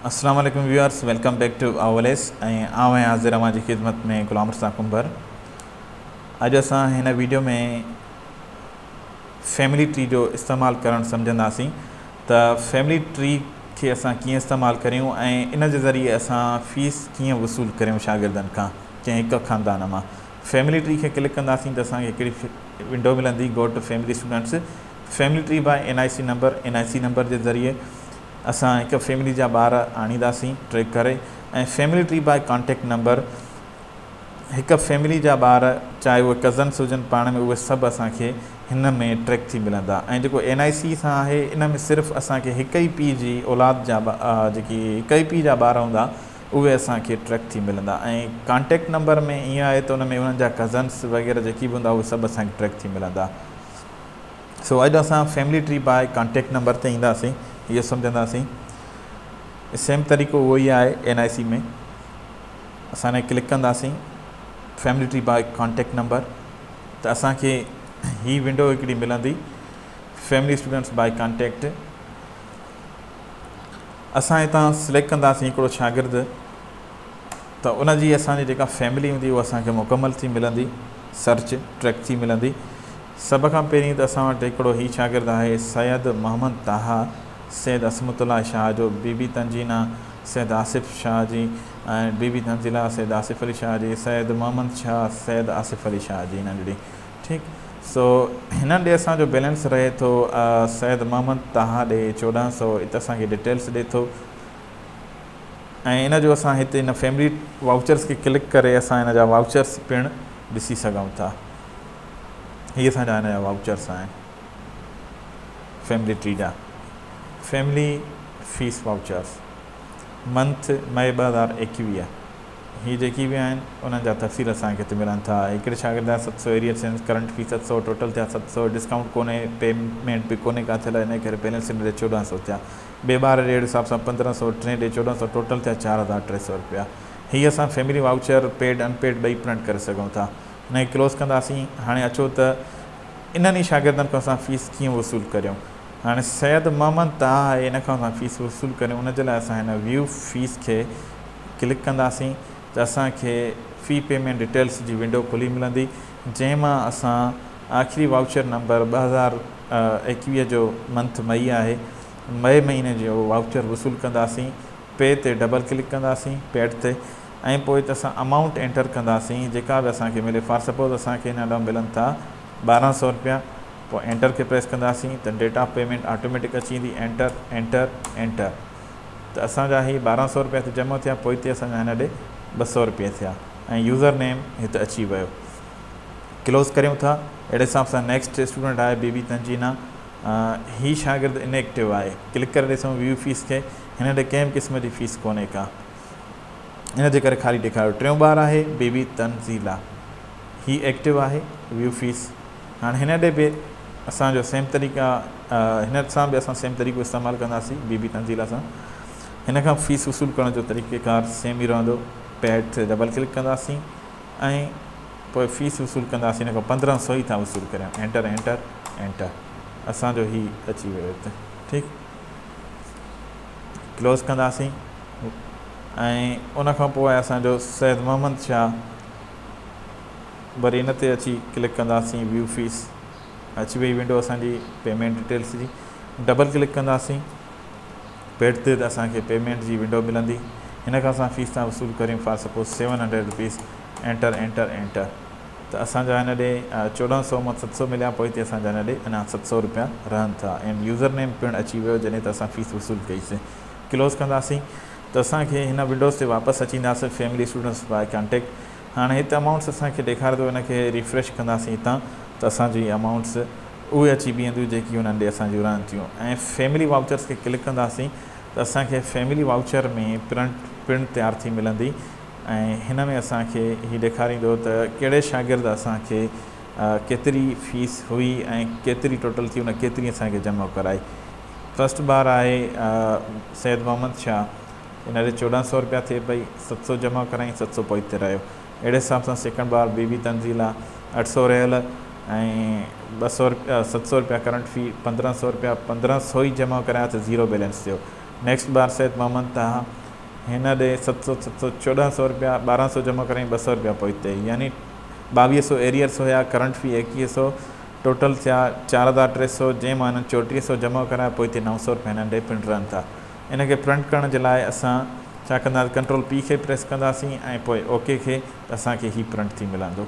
अस्सलाम वालेकुम viewers, welcome back two आवलेस ऐं आउं आहियां हाज़िर अवां जी ख़िदमत में ग़ुलाम रज़ा कुंबर। अॼु असां हिन वीडियो में फैमिली ट्री जो इस्तेमालु करणु सम्झंदासीं त फैमिली ट्री खे असां कीअं इस्तेमालु करियूं ऐं इन जे ज़रिए असां फ़ीस कीअं वसूल करियूं शागिर्दनि खां कंहिं हिकु ख़ानदान मां। फैमिली ट्री खे क्लिक कंदासीं त असांखे हिकिड़ी विंडो मिलंदी, go to family students. Family tree by NIC number जे ज़रिए असां हिकु फैमिली जा ॿार आणींदासीं ट्रैक करे, ऐं family tree by contact number हिकु फैमिली जा ॿार चाहे उहे कज़न्स हुजनि पाण में, उहे सभु असांखे हिन में ट्रैक थी मिलंदा। ऐं जेको NIC सां आहे, इन में सिर्फ़ु असांखे हिक ई पीउ जी औलाद जा जेकी हिक ई पीउ जा ॿार हूंदा उहे असांखे ट्रैक थी मिलंदा। ऐं कॉन्टेक्ट नंबर में ईअं आहे त उन में उन्हनि जा कज़न्स वग़ैरह जेकी बि हूंदा उहे सभु असांखे ट्रैक थी मिलंदा। सो अॼु असां family tree by contact number ते ईंदासीं, इहो सम्झंदासीं। सेम तरीक़ो उहो ई आहे NIC में। असां ने क्लिक कंदासीं family tree by contact number, त असांखे ही विंडो हिकिड़ी मिलंदी, फैमिली स्टूडेंट्स बाय कॉन्टेक्ट। असां हितां सिलेक्ट कंदासीं हिकिड़ो शागिर्द, त उन जी असांजी जेका फैमिली हूंदी उहा असांखे मुकमल थी मिलंदी, सर्च ट्रैक थी मिलंदी। सभ खां पहिरीं त असां वटि हिकिड़ो ही शागिर्द आहे सैयद मोहम्मद ताहा, सैयद असमतुल्ला शाह जो, बीबी तंजीना सैयद आसिफ़ शाह जी, ऐं बीबी तंज़ीला सैयद आसिफ़ अली शाह जी, सैयद मोहम्मद शाह सैयद आसिफ़ अली शाह जी हिननि ॾे। ठीकु, सो हिननि ॾे असांजो बैलेंस रहे थो सैयद मोहम्मद ताहा ॾे 1400, हिते असांखे डिटेल्स ॾिए थो। ऐं इन जो असां हिते हिन फैमिली वाउचर्स खे क्लिक करे असां हिन जा वाउचर्स पिणु ॾिसी सघूं था। हीअ असांजा हिन जा वाउचर्स आहिनि फैमिली ट्री जा। Family fees vouchers month May 2021, हीअ जेकी बि आहिनि उन्हनि जा तफ़सील असांखे हिते मिलनि था। हिकिड़े शागिर्द जा 700 arrear sense, current fees 700, total थिया 700, डिस्काउंट कोन्हे, पेमेंट बि कोन्हे का थियल, इन करे बैलेंस ॾे 1400 थिया। ॿिए ॿार ॾे हिसाब सां 1500, टे ॾे 1400, टोटल थिया 4300 रुपया। हीअ असां फैमिली वाउचर पेड अनपेड ॿई प्रिंट करे सघूं था। हिन खे क्लोज़ कंदासीं। हाणे अचो त इन्हनि ई शागिर्दनि खां असां फ़ीस कीअं वसूल करियूं। हाणे सैयद मोहम्मद ताहा आहे, इन खां असां फ़ीस वसूल करियूं, उन जे लाइ असां हिन व्यू फ़ीस खे क्लिक कंदासीं त असांखे फ़ी पेमेंट डिटेल्स जी विंडो खुली मिलंदी, जंहिंमां असां आख़िरी वाउचर नंबर 2021 जो मंथ मई आहे, मई महीने जो वाउचर वसूल कंदासीं। पे ते डबल क्लिक कंदासीं, पेड ते, ऐं पोइ त असां अमाउंट एंटर कंदासीं जेका बि असांखे मिले। फॉर सपोज़ असांखे हिन ॾांहुं मिलनि था 1200 रुपया, पोइ एंटर खे प्रेस कंदासीं त डेट ऑफ पेमेंट ऑटोमेटिक अची वेंदी, एंटर एंटर एंटर, त असांजा ही 1200 रुपया ते जमा थिया। पोइ हिते असांजा हिन ॾे 200 रुपया थिया, ऐं यूज़र नेम हिते अची वियो। क्लोज़ करियूं था। अहिड़े हिसाब सां नेक्स्ट स्टूडेंट आहे बीबी तंजीना, ही शागिर्द इनएक्टिव आहे। क्लिक करे ॾिसूं व्यू फ़ीस खे, हिन ॾे कंहिं क़िस्म जी फ़ीस कोन्हे का, इन जे करे ख़ाली ॾेखारियो। टियों ॿार आहे बीबी तंज़ीला, ही एक्टिव आहे, व्यू फ़ीस। हाणे हिन ॾे बि असांजो सेम तरीक़ा, हिन सां बि असां सेम तरीक़ो इस्तेमालु कंदासीं बीबी तंज़ीला सां। हिन खां फ़ीस वसूल करण जो तरीक़ेकार सेम ई रहंदो। पैड ते डबल क्लिक कंदासीं ऐं पोइ फ़ीस वसूल कंदासीं। हिन खां 1500 ई था वसूल करियूं, एंटर एंटर एंटर, असांजो ही अची वियो हिते। ठीकु, क्लोज़ कंदासीं। ऐं उन खां पोइ असांजो सैयद मोहम्मद शाह, वरी इन ते अची क्लिक कंदासीं, व्यू फ़ीस अची वई विंडो असांजी पेमेंट डिटेल्स जी। डबल क्लिक कंदासीं पेड ते, त असांखे पेमेंट जी विंडो मिलंदी। हिन खां असां फ़ीस था वसूल करियूं, for suppose 700 rupees, enter enter enter, त असांजा हिन ॾे 1400 मां 700 मिलिया। पोइ हिते असांजा हिन ॾे अञा 700 रुपया रहनि था, ऐं यूज़र नेम पिणु अची वियो जॾहिं त असां फ़ीस वसूल कईसीं। क्लोज़ कंदासीं त असांखे हिन विंडोज़ ते वापसि अची वेंदासीं, फैमिली स्टूडेंट्स बाय कॉन्टेक्ट। हाणे हिते अमाउंट्स असांखे ॾेखारे थो, हिनखे रिफ्रेश कंदासीं हितां, त असांजी अमाउंट्स उहे अची बीहंदियूं जेकी हुननि ॾे असांजियूं रहनि थियूं। ऐं फैमिली वाउचर्स खे क्लिक कंदासीं त असांखे फैमिली वाउचर में प्रिंट तयारु थी मिलंदी, ऐं हिन में असांखे हीउ ॾेखारींदो त कहिड़े शागिर्द असांखे केतिरी फ़ीस हुई ऐं केतिरी टोटल थी, उन केतिरी असांखे जमा कराई। फस्ट ॿार आहे सैयद मोहम्मद शाह, हिन ॾे 1400 रुपया थिए पई, 700 जमा कराई, 700 पोइ हिते रहियो। अहिड़े हिसाब सां सेकेंड ॿार बीबी तंज़ीला, 800 रहियल, ऐं 200 रुपया 700 रुपया करंट फ़ी, 1500 रुपया 1500 ई जमा कराया त ज़ीरो बैलेंस थियो। नेक्स्ट बार सैद मोहम्मद तहा हिन ॾे 700 1400 रुपया 1200 जमा करें 200 रुपया पोइते यानी 2200 एरियर्स हुआ करंट फी 2100 टोटल थिया 4300 जंहिं मां 3400 जमा कराया पोइते 900 रुपया हिन ॾे प्रिंट रहनि था। इन खे प्रिंट करण जे लाइ असां छा कंदासीं कंट्रोल P खे प्रेस कंदासीं ऐं पोइ ओके खे असांखे ही प्रिंट थी मिलंदो।